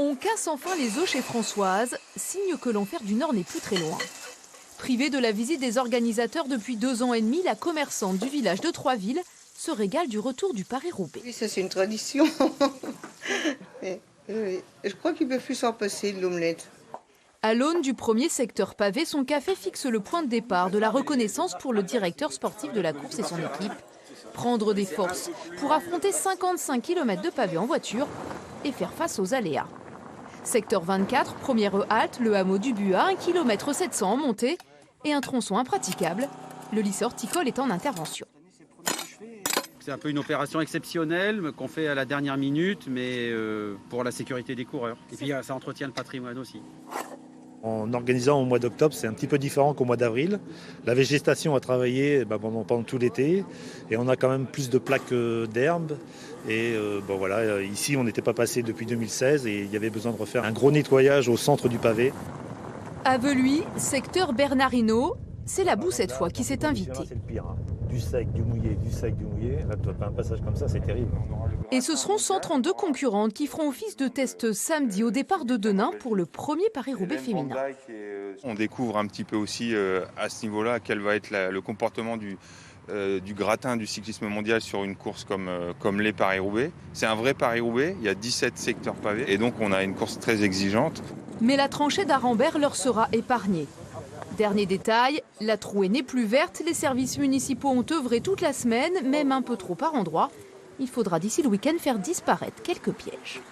On casse enfin les œufs chez Françoise, signe que l'enfer du Nord n'est plus très loin. Privée de la visite des organisateurs depuis 2 ans et demi, la commerçante du village de Troisville se régale du retour du Paris-Roubaix. Oui, ça c'est une tradition. Je crois qu'il ne peut plus s'en passer de l'omelette. À l'aune du premier secteur pavé, son café fixe le point de départ de la reconnaissance pour le directeur sportif de la course et son équipe. Prendre des forces pour affronter 55 km de pavé en voiture et faire face aux aléas. Secteur 24, première halte, le hameau du Buat, 1 km 700 en montée et un tronçon impraticable. Le lycée horticole est en intervention. C'est un peu une opération exceptionnelle qu'on fait à la dernière minute, mais pour la sécurité des coureurs. Et puis ça entretient le patrimoine aussi. En organisant au mois d'octobre, c'est un petit peu différent qu'au mois d'avril. La végétation a travaillé pendant tout l'été et on a quand même plus de plaques d'herbe. Et voilà, ici, on n'était pas passé depuis 2016 et il y avait besoin de refaire un gros nettoyage au centre du pavé. À Veluy, secteur Bernardino, c'est la boue cette fois qui s'est invitée. C'est le pire, hein. Du sec, du mouillé, du sec, du mouillé. Là, un passage comme ça, c'est terrible. Et ce seront 132 concurrentes qui feront office de test samedi au départ de Denain pour le premier Paris-Roubaix féminin. On découvre un petit peu aussi à ce niveau-là quel va être le comportement du gratin du cyclisme mondial sur une course comme les Paris-Roubaix. C'est un vrai Paris-Roubaix, il y a 17 secteurs pavés et donc on a une course très exigeante. Mais la tranchée d'Arambert leur sera épargnée. Dernier détail, la trouée n'est plus verte, les services municipaux ont œuvré toute la semaine, même un peu trop par endroits. Il faudra d'ici le week-end faire disparaître quelques pièges.